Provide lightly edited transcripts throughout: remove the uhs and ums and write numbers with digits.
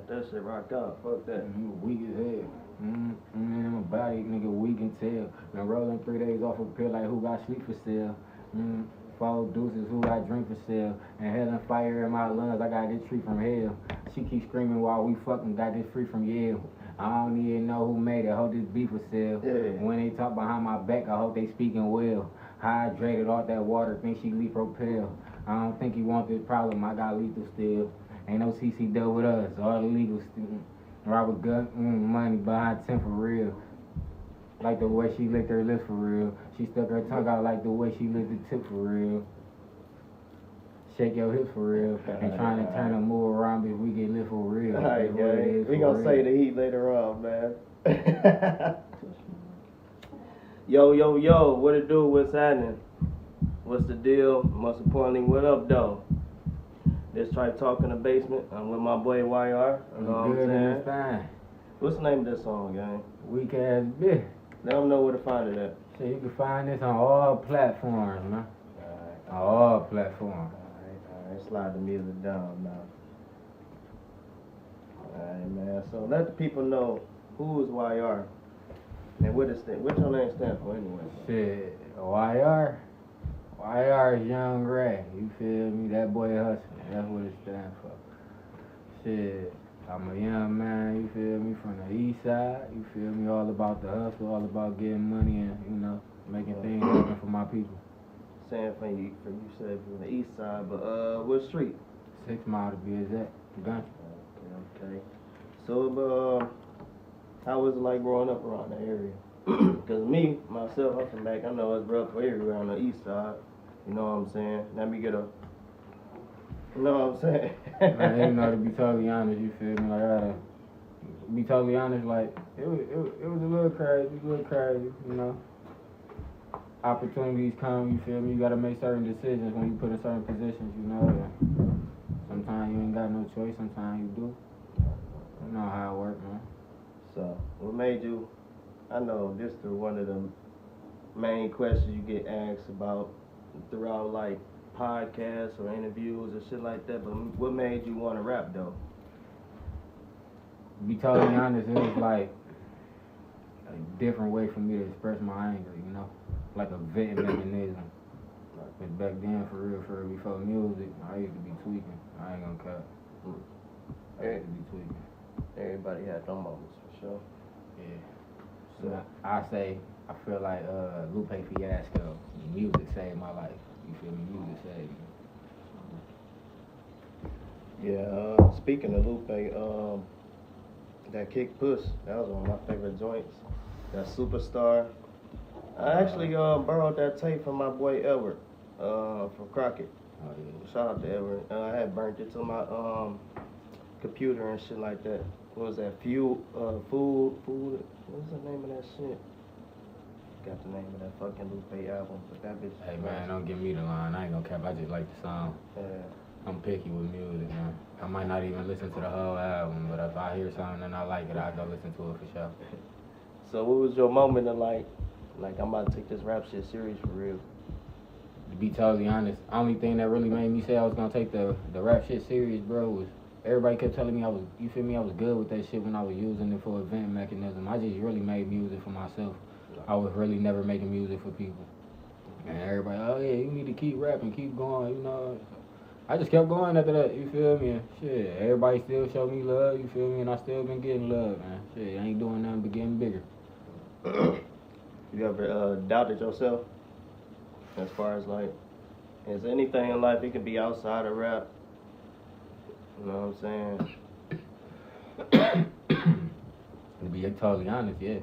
Let that shit rock out. Fuck that. Weak as hell. My body, nigga, weak and tell. Been rolling 3 days off a pill like who got sleep for sale. Follow deuces, who got drink for sale. And hell and fire in my lungs, I got this tree from hell. She keeps screaming while we fucking got this free from Yale. I don't even know who made it, hope this beef for sale. Yeah. When they talk behind my back, I hope they speaking well. Hydrated off that water, think she leaf propel. I don't think he want this problem, I got lethal still. Ain't no CC deal with us, all the legal still. Robert gun, money behind 10 for real. Like the way she licked her lips for real. She stuck her tongue out like the way she licked the tip for real. Shake your hips for real. And trying to turn a move around if we get lit for real. Alright, gang. We gonna say the heat later on, man. Yo, what it do? What's happening? What's the deal? Most importantly, what up, though? This TrifeTalkInDaBasement. I'm with my boy YR. You know what I'm saying? Fine. What's the name of this song, gang? Weak ass bitch. Let them know where to find it at. So you can find this on all platforms, man. Alright. On all platforms. Alright. Slide the music down now. Alright, man. So let the people know who is YR. And what your name stand for anyway? Shit, YR? YR is Young Ray. You feel me? That boy hustling. That's what it stands for. Shit. I'm a young man, you feel me, from the east side, you feel me, all about the hustle, all about getting money and, you know, making things happen for my people. Saying you said from the east side, but what street? 6 Mile to be exact, Gun. Okay. So, how was it like growing up around the area? Because me, myself, I'm from back, I know it's rough everywhere on the east side, you know what I'm saying? Let me get a... You know what I'm saying? Man, you know, to be totally honest, you feel me, like, I gotta be totally honest, like, it was a little crazy, you know. Opportunities come, you feel me, you gotta make certain decisions when you put in certain positions, you know. Sometimes you ain't got no choice, sometimes you do. You know how it works, man. So, what made you, I know this is one of the main questions you get asked about throughout, like, podcasts or interviews or shit like that, but what made you want to rap though? To be totally honest, it was like a different way for me to express my anger, you know? Like a venting mechanism. Cause back then, for real, before music, I used to be tweaking. I ain't gonna cut. I used to be tweaking. Everybody had them moments, for sure. Yeah. So I feel like Lupe Fiasco, music saved my life. You feel me? Music saved me. Yeah, speaking of Lupe, that Kick Push, that was one of my favorite joints. That Superstar. I actually borrowed that tape from my boy Edward, from Crockett. Oh, yeah. Shout out to Edward. I had burnt it to my computer and shit like that. What was that? Food. What was the name of that shit? Got the name of that fucking Lupe album, but that bitch. Hey man, don't give me the line. I ain't gonna cap. I just like the song. Yeah. I'm picky with music, man. I might not even listen to the whole album, but if I hear something and I like it, I'll go listen to it for sure. So what was your moment of like I'm about to take this rap shit serious for real? To be totally honest, only thing that really made me say I was gonna take the rap shit serious, bro, was everybody kept telling me I was good with that shit when I was using it for a vent mechanism. I just really made music for myself. I was really never making music for people. And everybody, oh yeah, you need to keep rapping, keep going, you know. I just kept going after that, you feel me? And shit, everybody still showed me love, you feel me? And I still been getting love, man. Shit, I ain't doing nothing but getting bigger. You ever doubted yourself? As far as like, is anything in life, it can be outside of rap. You know what I'm saying? To be totally honest, yeah.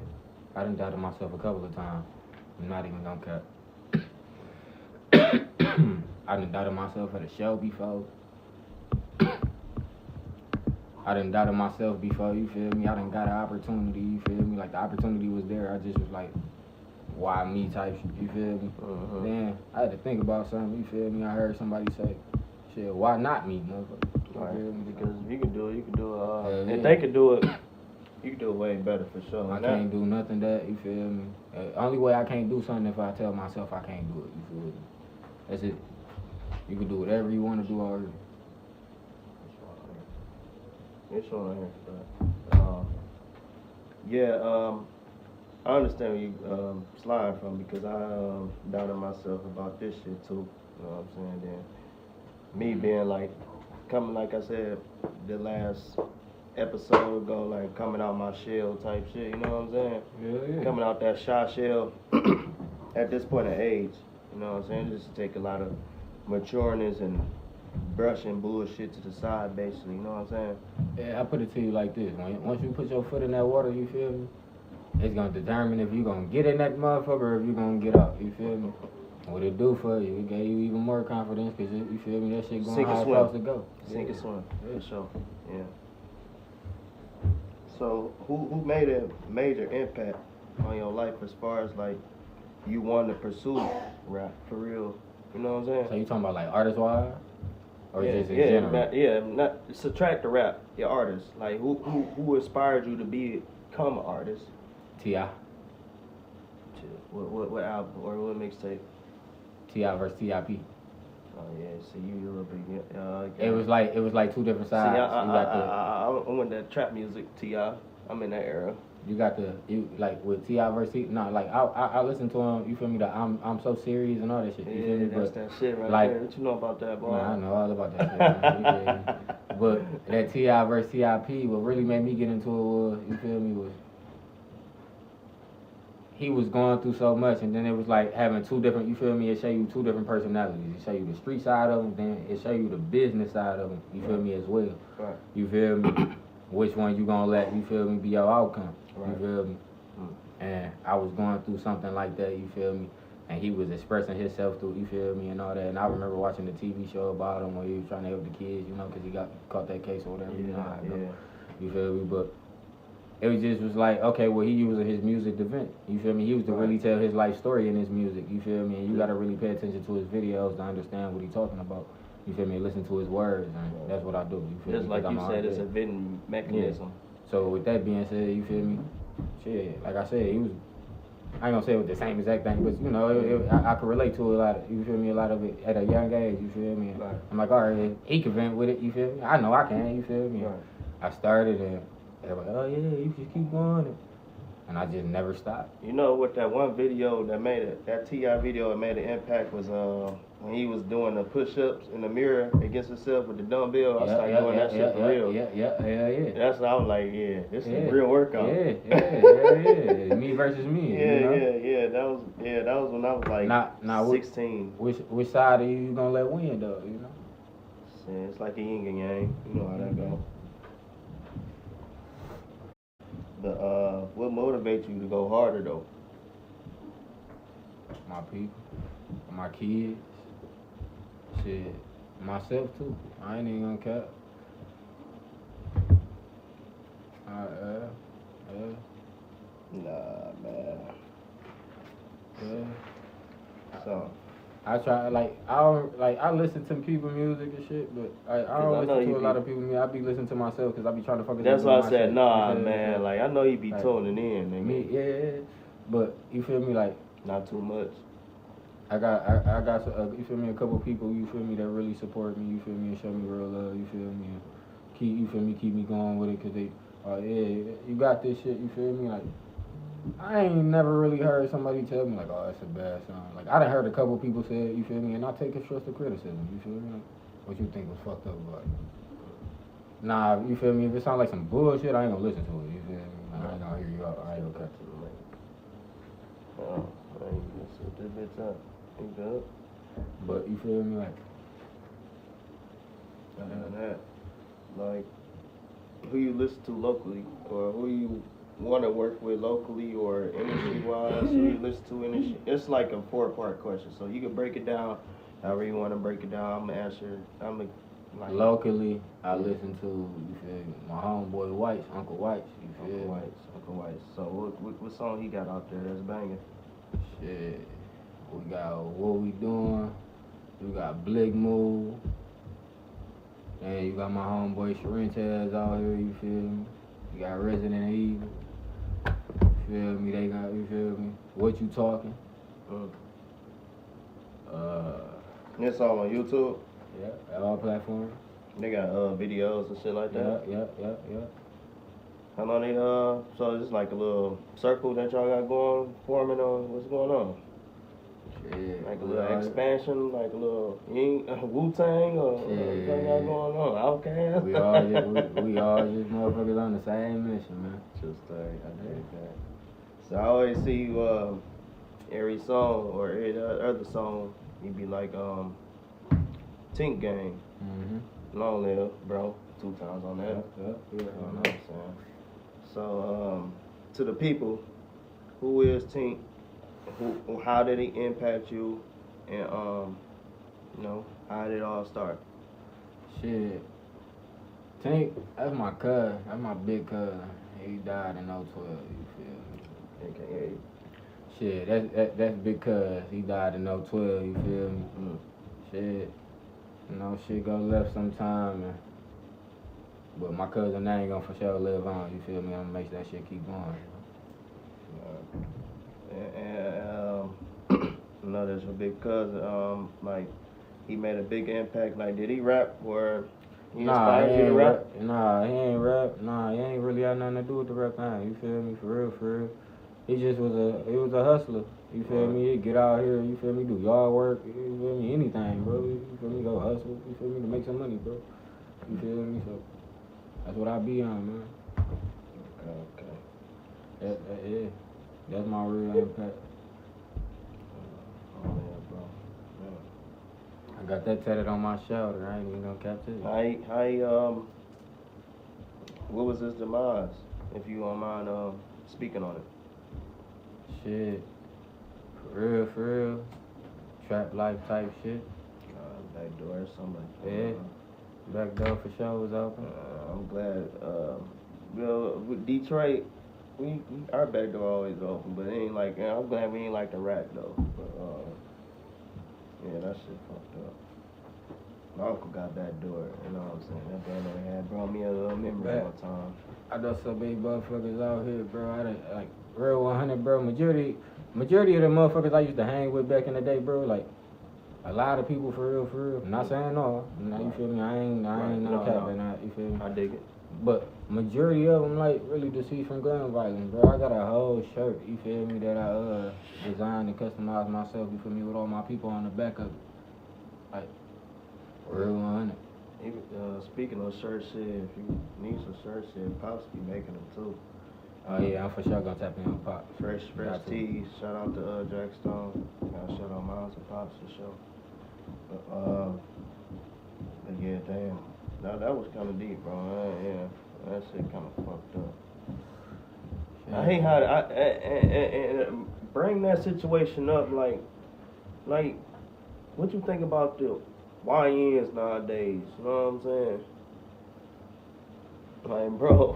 I done doubted myself a couple of times. I'm not even gonna cut. I done doubted myself at a show before. I done doubted myself before, you feel me? I done got an opportunity, you feel me? Like the opportunity was there, I just was like, why me type shit, you feel me? Then I had to think about something, you feel me? I heard somebody say, shit, why not me, motherfucker? Right. Because if you can do it, you can do it. Yeah. If they could do it, you can do it way better for sure. I can't do nothing that, you feel me? Only way I can't do something if I tell myself I can't do it, you feel me? That's it. You can do whatever you want to do already. It's showing on here. But, yeah, I understand where you sliding from because I doubted myself about this shit too. You know what I'm saying? Then me being like coming, like I said, the last episode ago, like coming out my shell type shit. You know what I'm saying? Yeah. Coming out that shy shell at this point of age. You know what I'm saying? It just take a lot of matureness and brushing bullshit to the side, basically. You know what I'm saying? Yeah, I put it to you like this: once you put your foot in that water, you feel me? It's gonna determine if you gonna get in that motherfucker or if you gonna get out. You feel me? What it do for you? It gave you even more confidence because you feel me? That shit going how it's supposed to go. Sink or swim, for sure. Yeah. So who made a major impact on your life as far as like you wanted to pursue rap for real? You know what I'm saying? So you talking about like artist wise? Or just in general? general? Not subtract the rap, your artist. Like who inspired you to become an artist? T.I. What album or what mixtape? T.I. versus T.I.P. Oh yeah, see you a little bit. It was like two different sides. See, I went that trap music. T.I. I'm in that era. You got like with T.I. versus I listen to him. You feel me? That I'm so serious and all that shit. You feel me? That's that shit right like, there. What you know about that, boy? Nah, I know all about that shit. Man. But that T.I. versus T.I.P. what really made me get into it was, you feel me, was he was going through so much, and then it was like having two different, you feel me, it show you two different personalities. It show you the street side of him, then it show you the business side of him, you feel me, as well. Right. You feel me? Which one you gonna let, you feel me, be your outcome, right. You feel me? And I was going through something like that, you feel me? And he was expressing himself through, you feel me, and all that. And I remember watching the TV show about him where he was trying to help the kids, you know, because he caught that case or whatever, you know how it go. You feel me? But it was like, okay, well, he using his music to vent. You feel me? He was to really tell his life story in his music. You feel me? And you gotta really pay attention to his videos to understand what he's talking about. You feel me? Listen to his words, and that's what I do. You feel just me? Just like you said, it's a venting mechanism. Yeah. So with that being said, you feel me? Shit, like I said, he was. I ain't gonna say it was the same exact thing, but you know, I could relate to a lot of, you feel me, a lot of it at a young age, you feel me? Right. I'm like, all right, he can vent with it, you feel me? I know I can, you feel me? Right. I started and they were like, oh yeah, you just keep going. And I just never stopped. You know what, that one video that T.I. video that made an impact was when he was doing the push-ups in the mirror against himself with the dumbbell. I started doing that shit for real. Yeah. That's what I was like, this is real workout. Yeah. Me versus me. That was when I was like 16. Which side are you gonna let win though, you know? Yeah, it's like a yin and yang. You know how that go. What motivates you to go harder though? My people, my kids, shit, myself too. I ain't even gonna cap. Nah, man. Yeah. So I try I listen to people music and shit, but I don't listen to a lot of people music. I be listening to myself because I be trying to focus. That's why I said, shit. nah, man. Like I know you be tuning in, nigga. Me, yeah. But you feel me, like not too much. I got you feel me, a couple people, you feel me, that really support me, you feel me, and show me real love, you feel me, and keep me going with it, cause they, you got this shit, you feel me, like, I ain't never really heard somebody tell me, like, oh, that's a bad song. Like, I done heard a couple people say it, you feel me, and I take constructive criticism, you feel me, like, what you think was fucked up about it? Nah, you feel me, if it sound like some bullshit, I ain't gonna listen to it, you feel me, like, I ain't gonna hear you out, I ain't gonna cut to the mic. Oh, I ain't gonna set this bitch up. Good. But you feel me, like that, like who you listen to locally, or who you want to work with locally, or industry wise, who you listen to industry. It's like a 4-part question, so you can break it down however you want to break it down. I'm gonna answer. Like locally, I listen to, you feel me, my homeboy Whites, Uncle Whites. You feel me? Uncle Whites. So what song he got out there that's banging? Shit. We got What We Doing, we got Blick Move, and you got my homeboy Sharentez out here, you feel me? You got Resident Evil, you feel me? They got, you feel me? What You Talking? It's all on YouTube? Yeah, all platforms. They got videos and shit like that. Yeah. How long they so it's like a little circle that y'all got forming on what's going on? Shit, Like a little expansion, like a little Wu-Tang or what y'all got going on? Outkast? we all just motherfuckers on the same mission, man. True story, I dig that. So I always see you every song or every other song, you be like Tink Gang. Mm-hmm. Long live, bro. 2 times on that. Yep. You know what I'm saying? So, to the people, who is Tink? How did he impact you? And, you know, how did it all start? Shit. Tank, that's my cousin. That's my big cousin. He died in 012, you feel me? AKA. Shit, that's big cuz. He died in 012, you feel me? Shit. You know, shit go left sometime, but my cousin ain't gonna for sure live on, you feel me? I'm gonna make that shit keep going. And I know that's your big cousin. Like, he made a big impact. Like, did he rap or he inspired you to rap? Nah, he ain't rap. Nah, he ain't really had nothing to do with the rap thing, you feel me? For real. He just was a hustler, you feel me? He'd get out here, you feel me, do yard work, you feel me, anything, bro. You feel me, go hustle, you feel me, to make some money, bro. You feel me? So that's what I be on, man. Okay. Yeah. That's my real impact. Oh yeah, bro. I got that tatted on my shoulder. I ain't even gonna cap it. What was his demise? If you don't mind speaking on it. Shit. For real. Trap life type shit. Back door or something. Yeah. Back door for sure was open. I'm glad. Well, with Detroit, our back door always open, but it ain't like. I'm glad we ain't like the rack though. But yeah, that shit fucked up. My uncle got back door. You know what I'm saying? That back door had brought me a little memory one time. I know so many motherfuckers out here, bro. I done, like real 100, bro. Majority of the motherfuckers I used to hang with back in the day, bro. Like a lot of people for real. I'm not saying no. You feel me? I ain't no cap in that. You feel me? I dig it. But majority of them like really deceased from gun violence, bro. I got a whole shirt, you feel me, that I designed and customized myself, you feel me, with all my people on the back of it. Like real 100. Even speaking of shirt shit, if you need some shirt shit, Pops be making them too. Oh yeah, I'm for sure gonna tap in on Pop. Fresh tees. Shout out to Jack Stone. Shout out Miles and Pops for sure. But yeah, damn. That was kind of deep, bro. Yeah, that shit kind of fucked up. I hate how and bring that situation up. Like, what you think about the YNs nowadays? You know what I'm saying? Like, bro.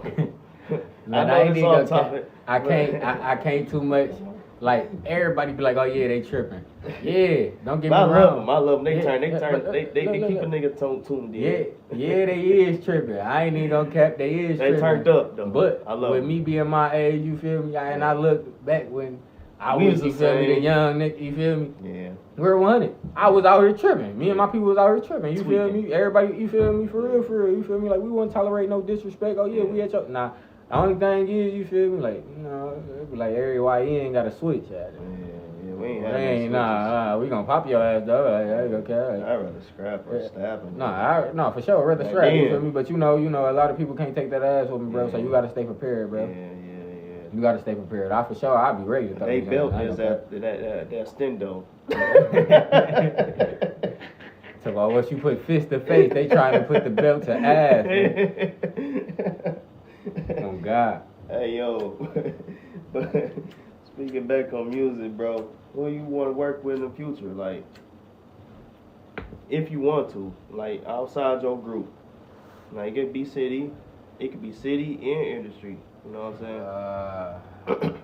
Man, I ain't even topic. I can't too much. Like everybody be like, oh yeah, they tripping. Yeah, don't get me wrong. I love them. They keep a nigga tuned in. Yeah, they is tripping. I ain't even gonna cap. They is tripping. They turned up though. But I love with them. me being my age, you feel me? And I look back when I was, you feel me, the young nigga, you feel me? Yeah. We're 100. I was out here tripping. Me and my people was out here tripping. You feel me? Everybody, you feel me? For real. You feel me? Like we wouldn't tolerate no disrespect. Oh yeah, we at your nah. The only thing is, you feel me, like, you know, it be like every YN got a switch at it. Yeah, we ain't having nah, we gonna pop your ass though. Like, okay. I'd rather scrap or stab him. Nah, for sure, rather scrap. You feel me? But you know, a lot of people can't take that ass with me, bro. So you gotta stay prepared, bro. Yeah. You gotta stay prepared. For sure, I'll be ready to throw They built this that stendo. So about once you put fist to face, they trying to put the belt to ass. Oh God. Hey yo, but speaking back on music, bro, who you want to work with in the future? Like, if you want to, like outside your group, like it could be city and industry. You know what I'm saying?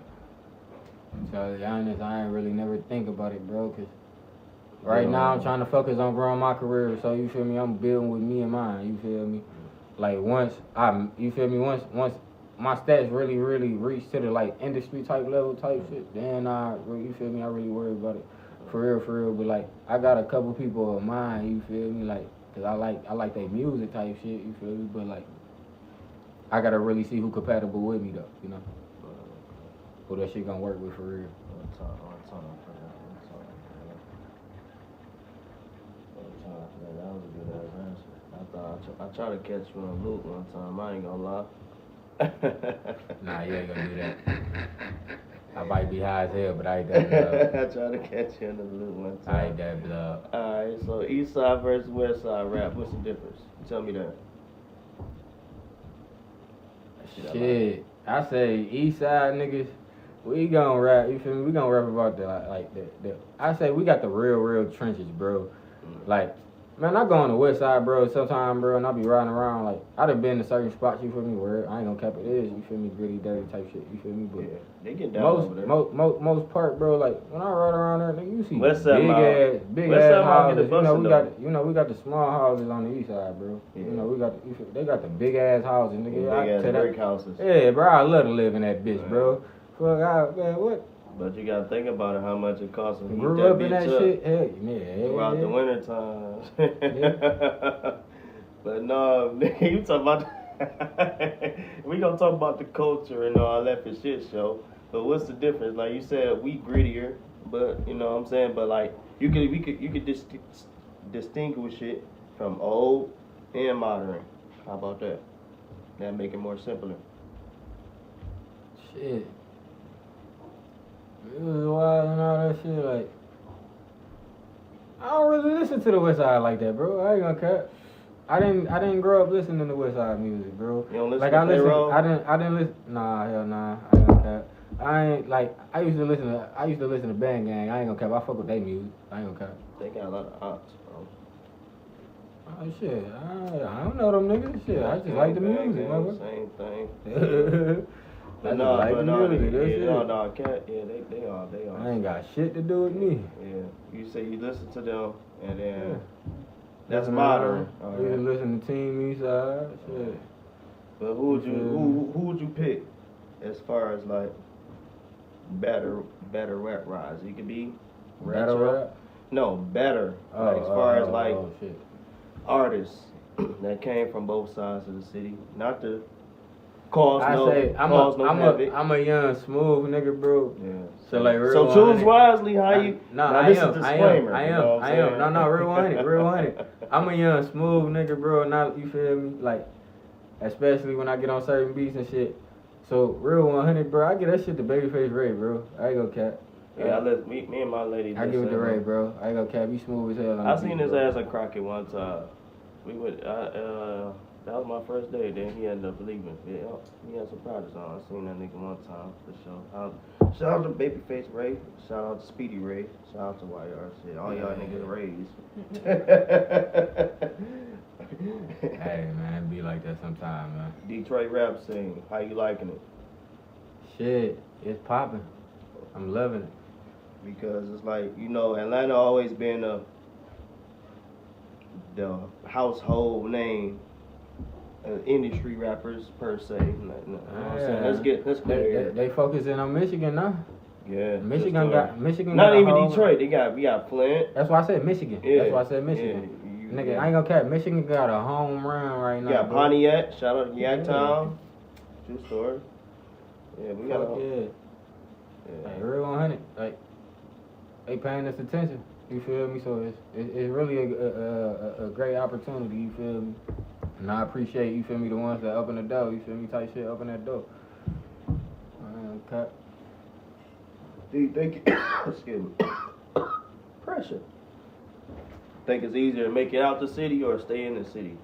To be honest, I ain't really never think about it, bro. Cause right now I'm trying to focus on growing my career. So you feel me? I'm building with me and mine. You feel me? Like once my stats really reach to the like industry type level type shit, then you feel me? I really worry about it for real. But like I got a couple people of mine, you feel me? Like cause I like their music type shit. You feel me? But like, I gotta really see who compatible with me though. You know, who that shit gonna work with for real. One time for that. That was a good ass answer. I tried to catch you on loop one time. I ain't gonna lie. Nah, you ain't gonna do that. I might be high as hell, but I ain't that blood. I tried to catch you in the loop one time. I ain't that blood. Alright, so East Side versus West Side rap. What's the difference? Tell me that. Shit, I say East Side niggas, we gon' rap. You feel me? We gon' rap about like the. I say we got the real trenches, bro. Like, man, I go on the West Side, bro. Sometime, bro, and I be riding around. Like, I done been to certain spots. You feel me? Where I ain't gonna cap it is. You feel me? Gritty, dirty type shit. You feel me? But yeah, they get down over there. Most part, bro. Like when I ride around there, nigga, you see West Side big ass houses. You know we got the small houses on the East Side, bro. Yeah. You know they got the big ass houses, nigga. Big ass brick houses. Yeah, bro. I love to live in that bitch, bro. Fuck out, man. What? But you gotta think about it, how much it costs to heat Grew that up in that bitch shit. up Yeah. throughout the winter times. But no, nigga, you talking about we gonna talk about the culture and all that for shit show. But what's the difference? Like you said, we grittier, but you know what I'm saying. But like you could distinguish it from old and modern. How about that? That make it more simpler. Shit. It was wild and all that shit. Like, I don't really listen to the West Side like that, bro. I ain't gonna cap. I didn't grow up listening to West Side music, bro. You don't listen like to I Payroll? didn't listen. Nah, hell nah. I ain't gonna cap. I used to listen to Bang Gang. I ain't gonna cap. I fuck with their music. I ain't gonna cap. They got a lot of ops, bro. Oh shit. I don't know them niggas. Shit. I just like the music, man. Same thing. But they are. I ain't got shit to do with me. Yeah, you say you listen to them, and then that's modern. You listen to Team East Side, shit. But who would you pick as far as like better rap rise? You could be better rap. No, better. Like as far as like artists that came from both sides of the city, not the. I'm a young smooth nigga, bro. Yeah. So like real. So choose wisely how you. No, I am. No, real 100. I'm a young smooth nigga, bro. Not you feel me? Like, especially when I get on certain beats and shit. So real 100, bro. I get that shit to Babyface Ray, bro. I ain't gonna cap. Yeah, me and my lady. I give it to Ray, bro. I ain't gonna cap. He smooth as hell. I seen his ass at Crockett one time. We went. That was my first day. Then he ended up leaving. Yeah, he had some projects on. I seen that nigga one time for sure. Shout out to Babyface Ray. Shout out to Speedy Ray. Shout out to YR. Shit, all y'all niggas Rays. Hey man, it be like that sometime, man. Detroit rap scene. How you liking it? Shit, it's popping. I'm loving it. Because it's like, Atlanta always been the household name. Industry rappers per se. Let's go here. They focusing on Michigan now. Yeah. Michigan. Not even Detroit. We got Flint. That's why I said Michigan. Yeah. That's why I said Michigan. Nigga, I ain't gonna cap. Michigan got a home run right now. Yeah, Pontiac. Shout out to Yaktown. True story. Yeah, we got Yeah. Like, real 100. Like, they paying us attention. You feel me? So it's really a great opportunity. You feel me? And I appreciate, you feel me, the ones that open the door, you feel me, type shit, open that door. Do you think, excuse me, pressure. Think it's easier to make it out the city or stay in the city?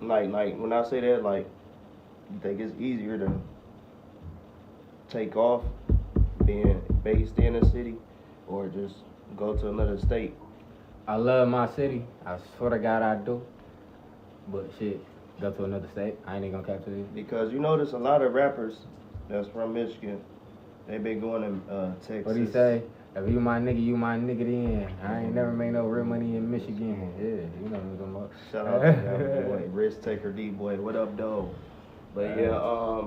Like when I say that, like, you think it's easier to take off being based in a city or just go to another state? I love my city. I swear to God I do. But shit, go to another state. I ain't even gonna capture you. Because you notice a lot of rappers that's from Michigan, they been going to Texas. What he say? If you my nigga then. I ain't never made no real money in Michigan. Yeah, you know what I'm talking about. Shout out to that boy, Risk Taker D-Boy. What up, though? But yeah,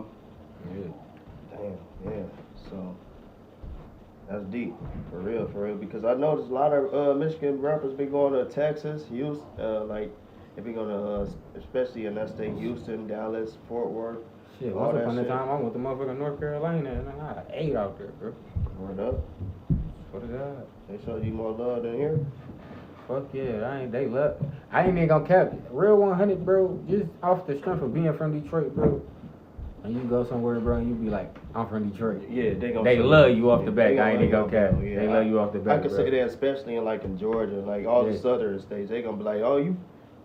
damn, yeah. So, That's deep, for real. Because I noticed a lot of Michigan rappers be going to Texas, Houston, like they be going to, especially in that state, Houston, Dallas, Fort Worth. Shit, all once that upon a shit. time I went to motherfucking North Carolina and I ate out there, bro. Word up. What is that? They show you more love than here. Fuck yeah, they love. I ain't even gonna cap it. Real 100, bro. Just off the strength of being from Detroit, bro. And you go somewhere, bro, and you be like, I'm from Detroit. Yeah, they love you off the back. I ain't even gonna cap. Yeah, They love you off the back. I can say that, especially in Georgia, like all the southern states, they gonna be like, oh, you,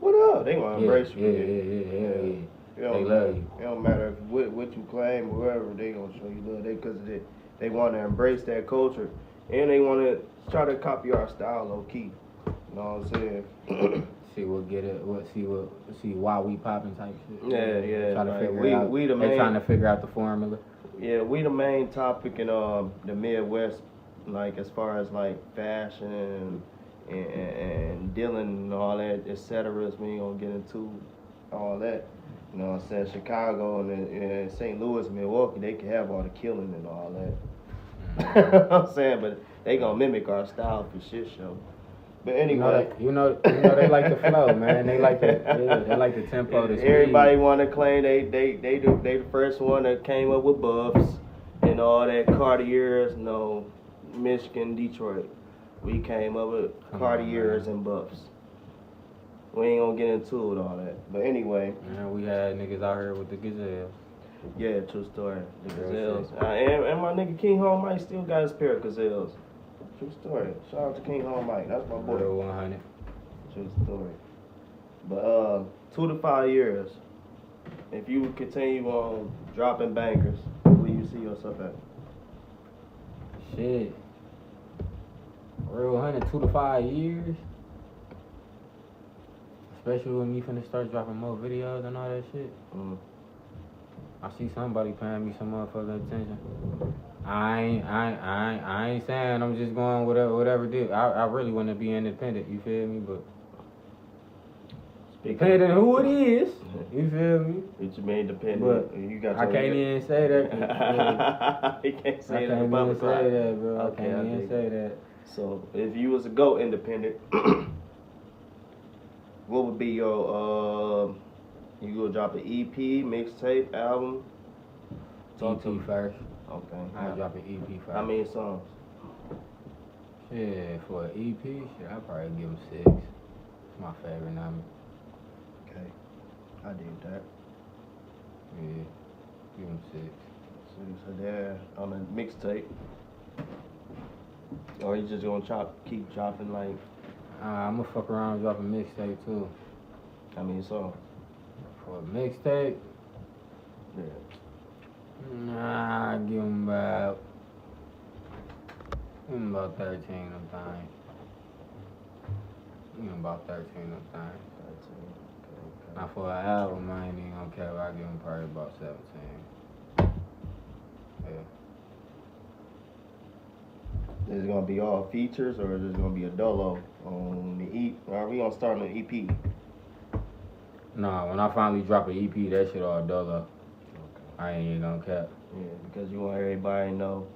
what up? They gonna embrace you. Yeah. They love you. It don't matter what you claim or whatever, they gonna show you love. Because they want to embrace that culture, and they want to try to copy our style low key. You know what I'm saying? See why we popping type shit. Yeah. Try to like, figure it out. We the they main, trying to figure out the formula. Yeah, we the main topic in the Midwest, like as far as like fashion and dealing and all that, etc. We ain't gonna get into all that. You know what I'm saying? Chicago and St. Louis, Milwaukee, they can have all the killing and all that. I'm saying, but they gonna mimic our style for shit show. But anyway, you know they like the flow, man. They like the tempo. The speed. Everybody want to claim they the first one that came up with buffs and all that Cartiers. No, Michigan, Detroit, we came up with Cartiers and buffs. We ain't gonna get into it all that. But anyway, man, we had niggas out here with the gazelles. Yeah, true story. The gazelles. And my nigga King Home Mike still got his pair of gazelles. True story. Shout out to King Home Mike. That's my boy. Real 100. True story. But 2 to 5 years, if you would continue on dropping bangers, where you see yourself at? Shit. Real 100, 2 to 5 years. Especially when me finna start dropping more videos and all that shit. I see somebody paying me some motherfucking attention. I ain't saying I'm just going whatever do. I really want to be independent. You feel me? But depending on who it is, you feel me? It's made dependent. But you got I can't even say that. You can't say I can't even say that, bro. Okay, I can't even say that. So if you was to go independent, what would be your you gonna drop an EP, mixtape, album? EP first. Okay. I'll drop an EP first. How many songs? Shit, for an EP, shit, I'll probably give them 6. It's my favorite number. Okay. I dig that. Yeah, give them 6. So there on a mixtape. Or you just gonna keep dropping like? I'm gonna fuck around and drop a mixtape too. How many songs? For a mixtape? Yeah. Nah, give them about 13 of them things. Give them about 13 of them things. 13. Okay. Now for an album, I ain't even gonna care. I give them probably about 17. Yeah. Is it gonna be all features or is it gonna be a dolo on the EP? Or are we gonna start on the EP? Nah, when I finally drop an EP, that shit all dolo. Okay. I ain't even gonna cap. Yeah, because you want everybody to know.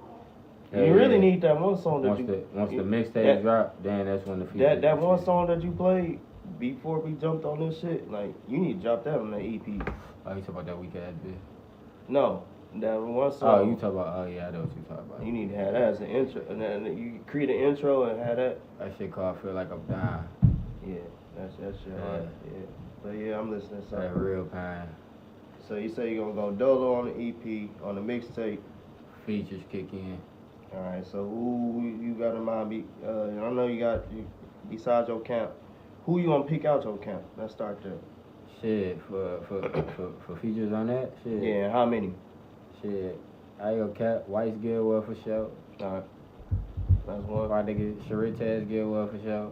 Hell You really yeah. need that one song that Once the mixtape drop, then that's when the features. That one song that you played before we jumped on this shit, like you need to drop that on the EP. Oh, you talk about that weak ass bitch? No, that one song. Oh, you talk about? Oh yeah, I know what you talking about. You need to have that as an intro, and then you create an intro and have that. That shit called "Feel Like I'm Dying." Yeah, that's shit. Yeah. Hard. Yeah, but yeah, I'm listening. So. That real pain. So you say you're gonna go dolo on the EP, on the mixtape. Features kick in. All right. So who you got in mind? I know you besides your camp. Who you gonna pick out your camp? Let's start there. Shit, for features on that? Shit. Yeah. How many? Shit. I go cap. White's get well for sure. All right. That's one. Why they get Charitaz get well for sure.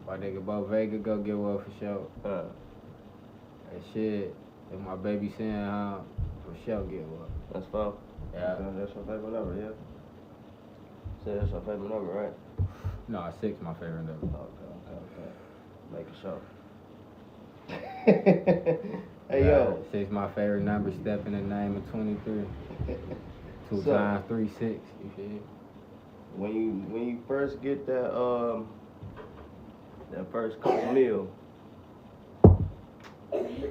Why they get Bo Vega go get well for sure. And shit. If my baby saying for sure get well. That's 4. Yeah. Okay, that's your favorite number, yeah. Say that's your favorite number, right? No, 6 my favorite number. Okay. Make a show. Hey yo. 6 my favorite number. Step in the name of 23. 2 So- times 3, 6. You feel? when you first get that first couple meal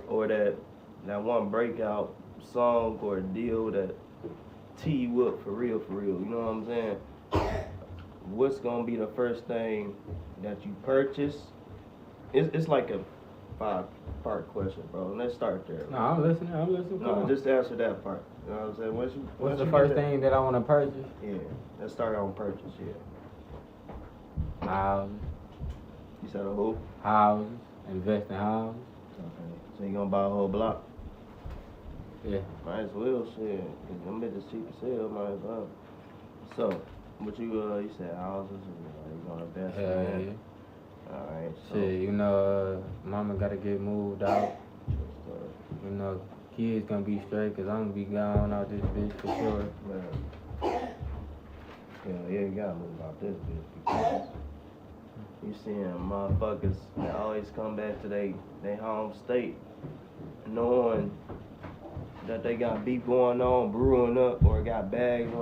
or that one breakout song or deal that tee you up for real, you know what I'm saying? What's gonna be the first thing that you purchase? It's like a 5-part question, bro. Let's start there. No, I'm listening. No, just answer that part. You know what I'm saying? What's the first thing that I want to purchase? Yeah, let's start on purchase. Yeah. Houses. You said a who? Houses. Invest in houses. Okay. So you gonna buy a whole block? Yeah. Might as well, shit. Cause them bitches cheap as hell, might as well. So, what you said houses and you gonna invest in that? Yeah. Alright, so. Shit, mama gotta get moved out. Kids gonna be straight, cause I'm gonna be gone out this bitch for sure. Yeah, you gotta move out this bitch because you seeing motherfuckers that always come back to they home state knowing that they got beef going on, brewing up, or got bags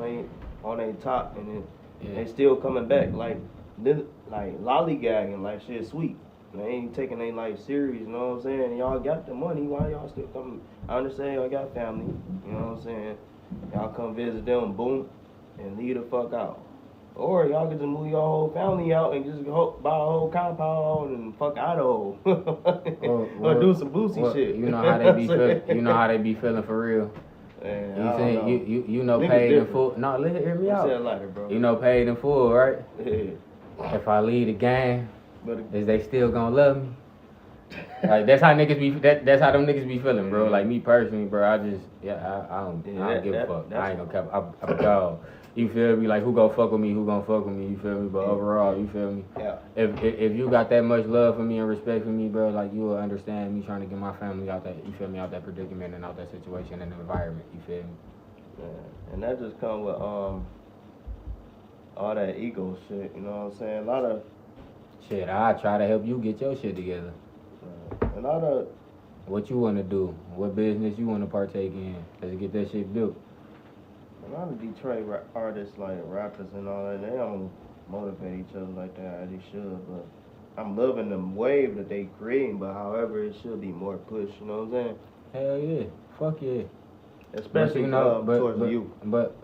on their top, and then they still coming back like lollygagging like shit sweet. They ain't taking their life serious, you know what I'm saying? And y'all got the money, why y'all still coming? I understand y'all got family, you know what I'm saying? Y'all come visit them, boom, and leave the fuck out. Or y'all can just move your whole family out and just buy a whole compound and fuck Idaho. Or do some boosie shit. You know how they be feeling. You know how they be feeling for real. Man, you know paid in full. No, hear me out. Lighter, bro. You know paid in full, right? Yeah. If I leave the game, is they still gonna love me? Like that's how niggas be. That's how them niggas be feeling, bro. Like me personally, bro. I don't give a fuck. I ain't gonna cap. I'm a dog. You feel me? Like who gon' fuck with me? Who gon' fuck with me? You feel me? But overall, you feel me? Yeah. If you got that much love for me and respect for me, bro, like you will understand me trying to get my family out that. You feel me? Out that predicament and out that situation and environment. You feel me? Yeah. And that just come with all that ego shit. You know what I'm saying? A lot of shit. I try to help you get your shit together. A lot of what you want to do, what business you want to partake in, let's get that shit built. A lot of Detroit artists, like rappers and all that, they don't motivate each other like that as they should. But I'm loving the wave that they creating. But however, it should be more push. You know what I'm saying? Hell yeah, fuck yeah. Especially towards you. But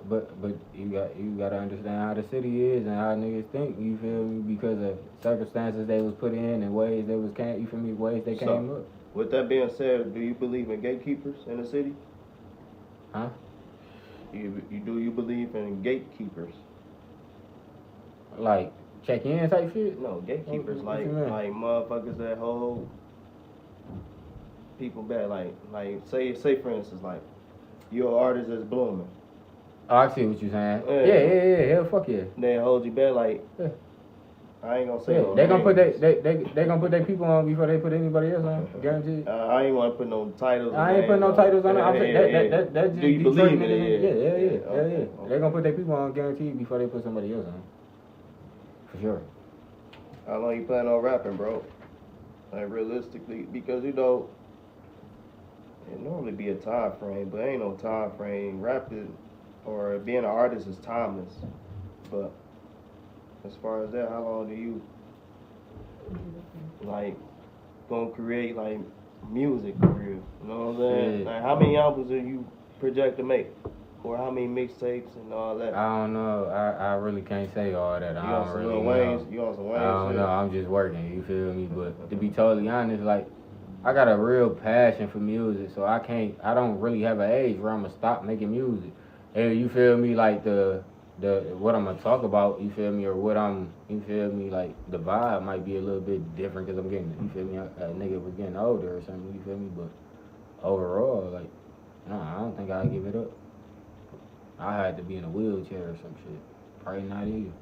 you gotta understand how the city is and how niggas think. You feel me? Because of circumstances they was put in and ways they was you feel me? Ways they came up. With that being said, do you believe in gatekeepers in the city? Huh? Do you believe in gatekeepers? Like check in type shit? No, gatekeepers like motherfuckers that hold people back. Like say for instance, like you're an artist that's blooming. Oh, I see what you're saying. Yeah. Hell, fuck yeah. They hold you back like. Yeah. I ain't gonna say. Yeah, they gonna put their people on before they put anybody else on. Guaranteed. I ain't wanna put no titles. I ain't putting no titles on it. I'm saying that's just do you believe in it? Yeah. Okay. They gonna put their people on guaranteed before they put somebody else on. For sure. How long you plan on rapping, bro? Like realistically, because it normally be a time frame, but ain't no time frame. Rapping or being an artist is timeless, but. As far as that, how long do you gonna create music career? You know what I'm saying? Yeah. Like how many albums do you project to make, or how many mixtapes and all that? I don't know. I really can't say all that. You on some Wayne? You on some Wayne? I don't know. I'm just working. You feel me? But to be totally honest, like I got a real passion for music, so I don't really have an age where I'm gonna stop making music. And you feel me? Like what I'm gonna talk about, you feel me, or you feel me, like the vibe might be a little bit different because I'm getting, you feel me, a nigga was getting older or something, you feel me, but overall, like, no, I don't think I'd give it up. I had to be in a wheelchair or some shit. Probably not you.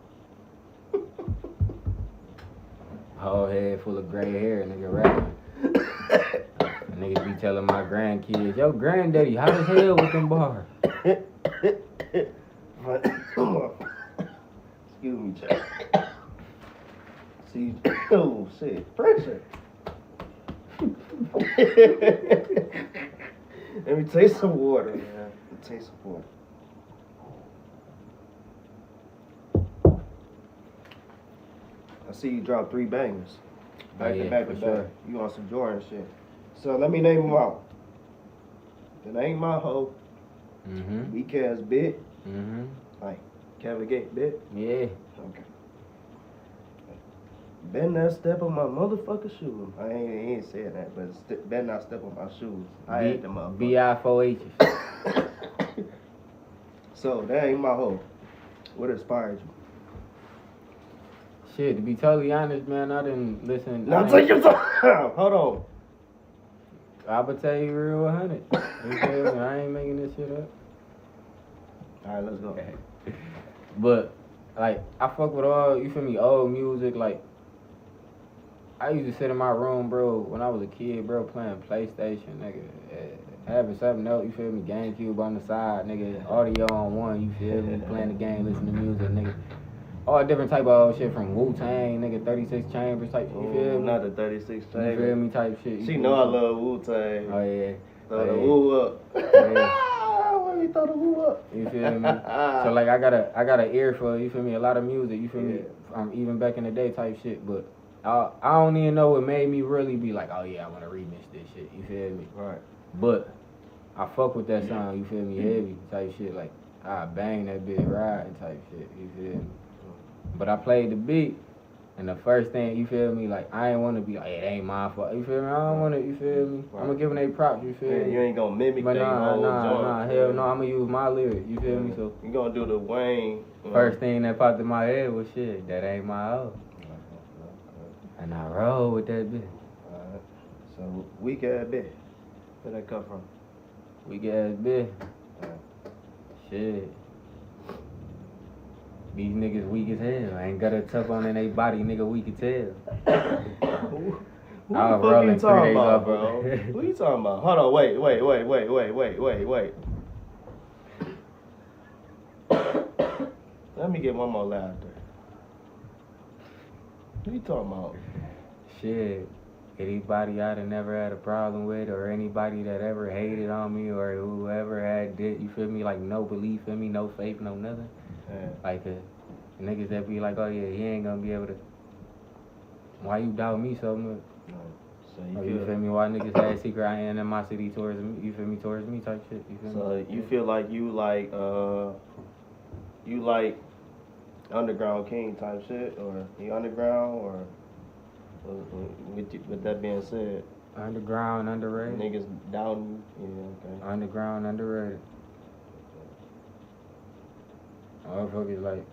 Whole head full of gray hair, nigga rapping. Niggas be telling my grandkids, yo, granddaddy, hot as hell with them bars. Excuse me, Jack. See, oh shit, pressure. Let me taste some water, man. Let me taste some water. I see you drop 3 bangers. Back yeah, to back for to sure. back. You on some Jordan shit. So let me name them out. It ain't my hoe. Mm-hmm. BK's bit. Mm-hmm. Like Kevin Gate bit. Yeah. Okay. Better not step on my motherfucking shoes. I ain't saying that, but better not step on my shoes. I hate them motherfuckers. BI4H's. So that ain't my hoe. What inspired you? Shit, to be totally honest, man, I didn't listen. Now take your time. Hold on. I would tell you real 100. You feel me? I ain't making this shit up. Alright, let's go. But, like, I fuck with all, you feel me, old music. Like, I used to sit in my room, bro, when I was a kid, bro, playing PlayStation, nigga. Having something else, you feel me, GameCube on the side, nigga. Audio on one, you feel me, playing the game, listening to music, nigga. All different type of old shit from Wu-Tang, nigga, 36 Chambers type shit, you feel me? Not the 36 Chambers. You feel me, type shit. She know I love Wu-Tang. Oh, yeah. Throw the Wu up. Let me throw the Wu up. You feel me? So, like, I got an ear for, you feel me, a lot of music, you feel me, even back in the day type shit, but I don't even know what made me really be like, oh, yeah, I want to remix this shit, you feel me? Right. But I fuck with that song, you feel me, heavy type shit, like, I bang that bitch riding type shit, you feel me? But I played the beat, and the first thing, you feel me, like, I ain't want to be like, hey, it ain't my fault, you feel me? I don't want to, you feel me? Right. I'm going to give them their props, you feel me? You ain't going to mimic But that whole nah, hell no, I'm going to use my lyrics, you feel me? So you going to do the Wayne. First thing that popped in my head was shit, that ain't my hoe. And I roll with that bitch. Alright. So, weak ass bitch. Where that come from? Weak ass bitch. Alright. Shit. These niggas weak as hell. I ain't got a tough on in they body, nigga weak as hell. Who I the was fuck rolling you talking 3 days about, off, bro? Who you talking about? Hold on, wait. Let me get one more laughter. Who you talking about? Shit. Anybody I'd have never had a problem with, or anybody that ever hated on me, or whoever had did, you feel me, like no belief in me, no faith, no nothing. Yeah. Like niggas that be like, oh yeah, he ain't gonna be able to. Why you doubt me so much? So You feel me? Why niggas had secret animosity towards me? You feel me? Towards me type shit. You feel me? So you feel like you like underground king type shit, or you underground, or with that being said, Underground underrated. niggas down you. Yeah, okay. Underground underrated. Motherfuckers like,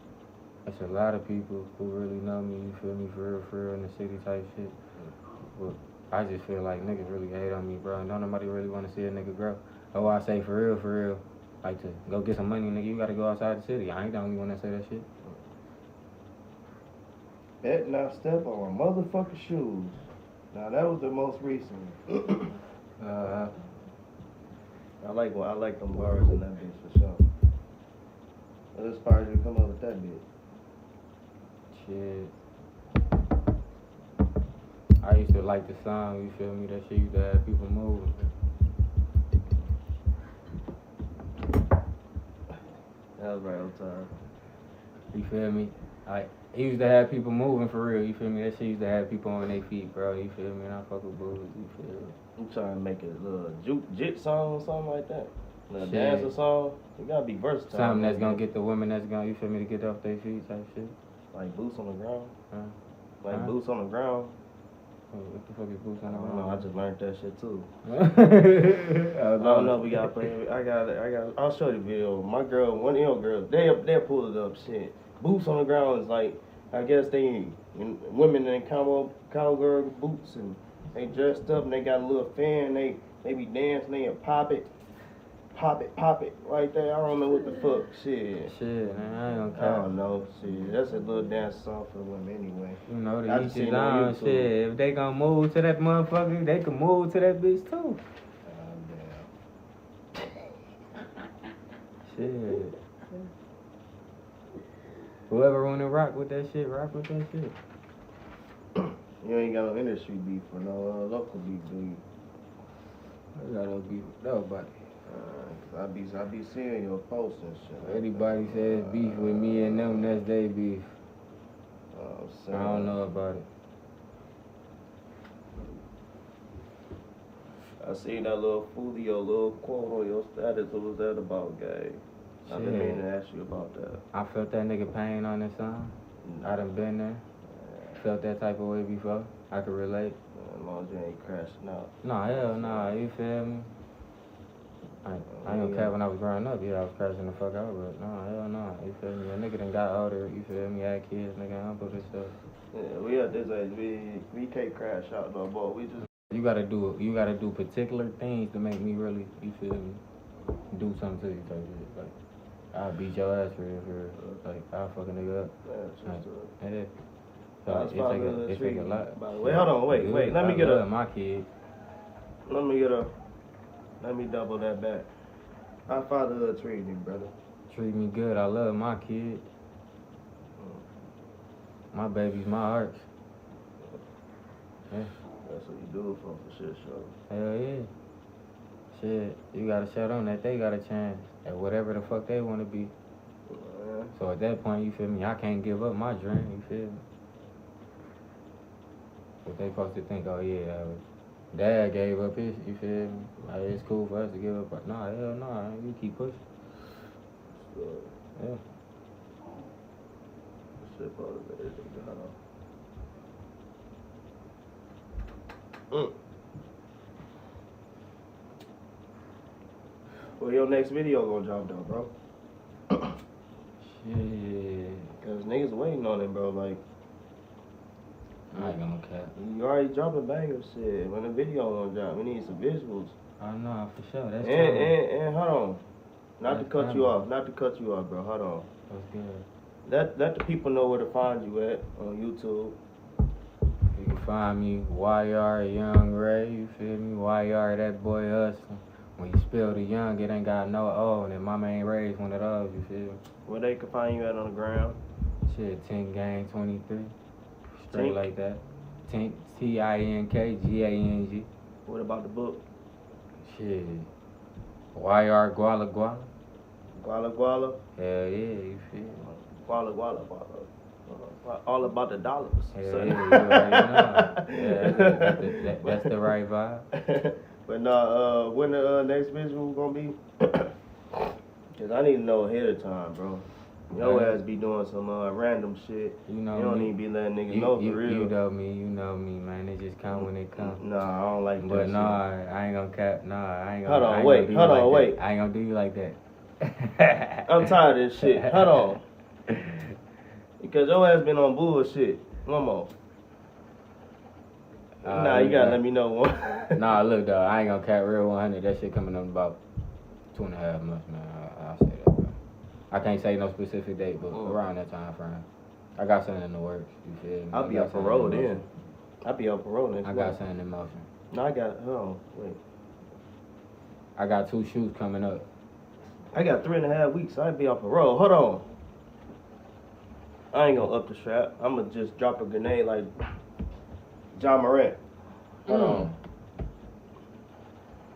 it's a lot of people who really know me. You feel me? For real, in the city type shit. But I just feel like niggas really hate on me, bro. And don't nobody really want to see a nigga grow. Oh, I say for real. Like to go get some money, nigga, you gotta go outside the city. I ain't the only one that say that shit. Bet not step on my motherfucking shoes. Now that was the most recent. I like them bars in that bitch for sure. What inspired you to come up with that bitch? Shit. I used to like the song, you feel me? That shit used to have people moving. That was right on time. You feel me? Like, it used to have people moving for real, you feel me? That shit used to have people on their feet, bro, you feel me? And I fuck with booze, you feel me? I'm trying to make a little jit song or something like that. A little Shit. dancer song. You gotta be versatile. Something that's gonna get the women that's gonna, you feel me, to get off their feet type shit. Like boots on the ground. Huh? Like boots on the ground. Oh, what the fuck is boots on I the don't ground? know. I just learned that shit too. I I don't know if we gotta play. I'll show you the video. My girl, one of your girls, they pull it up. Shit. Boots on the ground is like, I guess women in cowgirl boots, and they dressed up and they got a little fan. They be dancing. They pop it right there. I don't know what the fuck. Shit. Shit, man, I ain't I gonna don't know. Shit. That's a little dance song for the women anyway. You know, I the just each seen is on on YouTube. shit. If they gonna move to that motherfucker, they can move to that bitch too. Shit. Whoever wanna rock with that shit, rock with that shit. You ain't got no industry beef or no local beef, do you? I got no beef with nobody. I be seeing your posts and shit. Anybody says beef with me and them, that's they beef. I don't know about it. I seen that little Fulio little quote on your status. What was that about, guy? I've been meaning to ask you about that. I felt that nigga pain on this song. I done been there. Felt that type of way before. I could relate. As long as you ain't crashing out. Nah, hell nah, you feel me? I ain't gonna care when I was growing up, yeah, I was crashing the fuck out, but nah, hell nah, you feel me? A nigga done got older, you feel me? Had kids, nigga, humble this stuff. Yeah, we at this age, we can't crash out no more. We just You gotta do particular things to make me really, you feel me? Do something to you type shit. Like, I'll beat your ass for real. Like, I'll fuck a nigga up. Yeah. So it take a lot. By the way, hold on, wait. Let me get my kid. Let me double that back. How fatherhood treat you, brother? Treat me good. I love my kid. My baby's my heart. Yeah. That's what you do it for shit, sure. Hell yeah. Shit, you gotta show them that they got a chance at whatever the fuck they wanna be. Yeah. So at that point, you feel me? I can't give up my dream, you feel me? But they supposed to think, oh yeah, Dad gave up his, you feel me? Like, it's cool for us to give up, but nah, hell nah, you keep pushing. Yeah. Shit motivated, Well, your next video gonna drop though, bro? Shit. Cause niggas waiting on it, bro. Like, I ain't gonna cap. you already dropping banger shit. When the video gonna drop, we need some visuals. I know for sure. That's and hold on, not That's to cut you coming. off, bro. Hold on. That's good. Let the people know where to find you at on YouTube. You can find me YR Young Ray, you feel me? YR that boy hustling. When you spell the young, it ain't got no O, and then mama ain't raised one of those, you feel me? Where they can find you at on the ground? Shit, Tink Gang 23. Straight Tink? like that. Tink, TINKGANG. What about the book? Shit. YR Guala Guala. Guala Guala? Hell yeah, you feel me? Guala Guala. All about the dollars. Hell yeah, you already know. Yeah, that's the right vibe. But nah, when the next visual gonna be? Cause I need to know ahead of time, bro. Your ass be doing some random shit. You know you don't me. need to be letting niggas know for real. You know me, man. It just come when it comes. Nah, I don't like that. But nah, shit. I ain't gonna cap. Nah, I ain't gonna. Hold on, I ain't wait. gonna do Hold you on, like wait. That. I ain't gonna do you like that. I'm tired of this shit. Hold on. Because your ass been on bullshit. One more. Nah, you gotta let me know one. Nah, look, though, I ain't gonna cap real 100. That shit coming up in about 2.5 months, man. I'll say that, bro. I can't say no specific date, but around that time frame. I got something in the works, you feel me? I'll be on parole then. I'll be on parole next month. I got something in motion. No, I got, hold on, wait. I got 2 shoots coming up. I got 3.5 weeks. I'll be on parole. Hold on. I ain't gonna up the strap. I'm gonna just drop a grenade like John Morant. Hold on.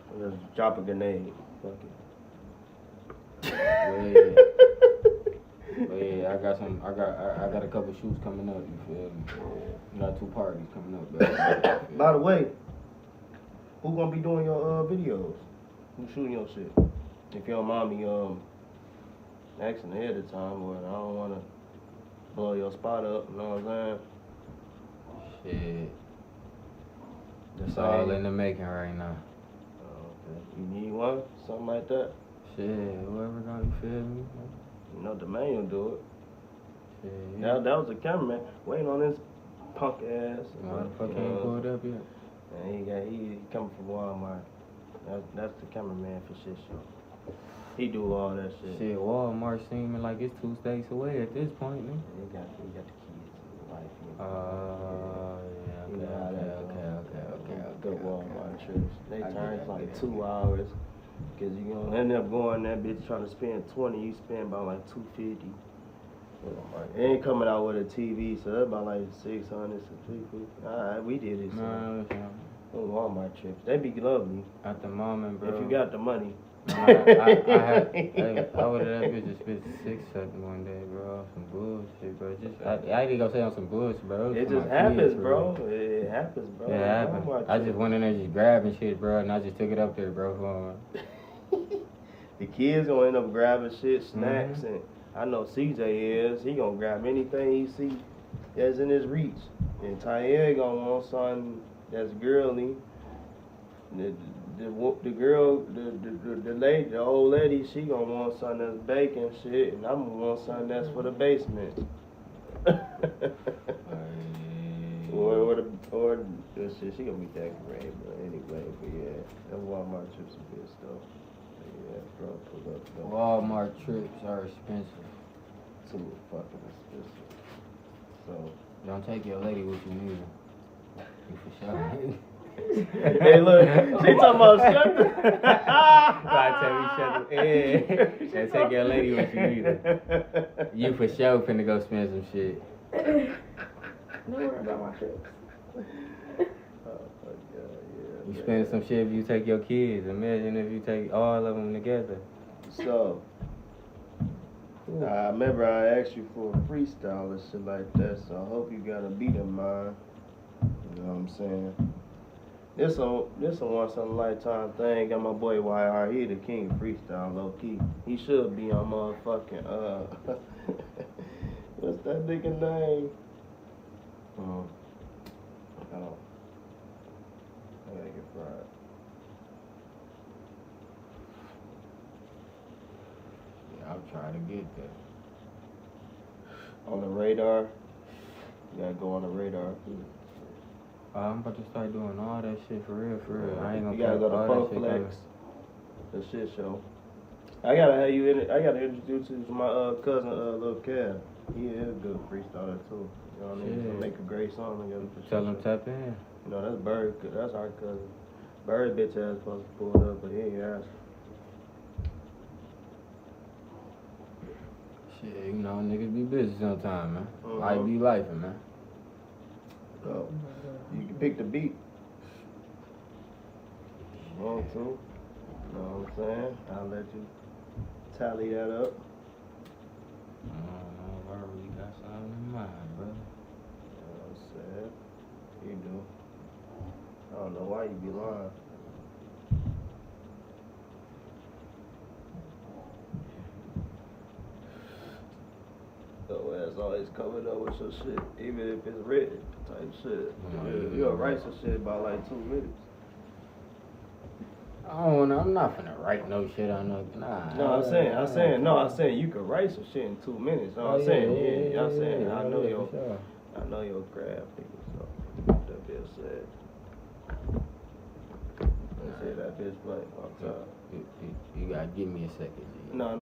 I'll just drop a grenade. Fuck it. Yeah, I got a couple shoots coming up, you feel me? I got 2 parties coming up, bro. By the way, who gonna be doing your videos? Who shooting your shit? If you don't mind me asking ahead of time, but I don't wanna blow your spot up, you know what I'm saying? Shit. It's all in the making right now. Okay. You need one? Something like that? Shit, whoever gonna, you feel me? You know, the man will do it. Shit. That was the cameraman waiting on this punk ass. Motherfucker ain't pulled up yet. And he coming from Walmart. That's the cameraman for shit show. He do all that shit. Shit, Walmart seeming like it's 2 states away at this point, man. He got the kids and the wife. Yeah, okay. Good Walmart trips. They turn like 2 hours. Cause you gonna end up going that bitch trying to spend 20, you spend about like 250. It ain't coming out with a TV, so that's about like 600 to 350. Alright, we did it. So. Walmart trips, they be lovely. At the moment, bro. If you got the money. I would have that bitch just spit 6-7 one day, bro. On some bullshit, bro. I ain't gonna say on some bullshit, bro. It just happens, bro. It happens, bro. It happened. I just went in there just grabbing shit, bro, and I just took it up there, bro. For The kids gonna end up grabbing shit, snacks, and I know CJ is. He gonna grab anything he see that's in his reach. And Taya gonna want something that's girly. The girl, the lady, the old lady, she gonna want something that's baking shit, and I'm gonna want something that's for the basement. or the shit, she gonna be decorated, but anyway, but yeah, that Walmart trips a good stuff. Yeah, bro, pull up. Though. Walmart trips are expensive. Too fucking expensive. So don't take your lady with you neither. You for sure. Hey, look, she talking about shut the. I tell me shut the. Yeah, and take your lady with you either. You for sure finna go spend some shit. Don't worry about my trips. Oh my god, yeah. You spend some shit if you take your kids. Imagine if you take all of them together. So, I remember I asked you for a freestyle and shit like that, so I hope you got a beat in mind. You know what I'm saying? This a once in a lifetime thing. Got my boy YR, he the king of freestyle, low key. He should be on motherfucking what's that nigga name? Oh, I gotta get fried. Yeah, I'm trying to get there. On the radar. You gotta go on the radar. I'm about to start doing all that shit for real, for real. I ain't gonna You gotta go to Funk Flex, the shit show. I gotta introduce you to my cousin, Lil Kev. He is a good freestyler too. You know what I mean? He'll make a great song together. Tell him tap in. You know, that's Bird. That's our cousin. Bird bitch ass supposed to pull it up, but he ain't asked. Shit, you know, niggas be busy sometime, man. Mm-hmm. Life be life, man. So, you can pick the beat. Want to? You know what I'm saying? I'll let you tally that up. I don't know if I really got something in mind, bro. You know what I'm saying? You do. I don't know why you be lying. Your ass always coming up with some shit, even if it's written type shit. You'll write some shit about like 2 minutes. I'm not finna write no shit on no. Nah. No, I'm saying you could write some shit in 2 minutes. No, I'm saying, I'm saying, I know your craft, nigga. So that being said, let's say that bitch blank on top. You gotta give me a second, G. No.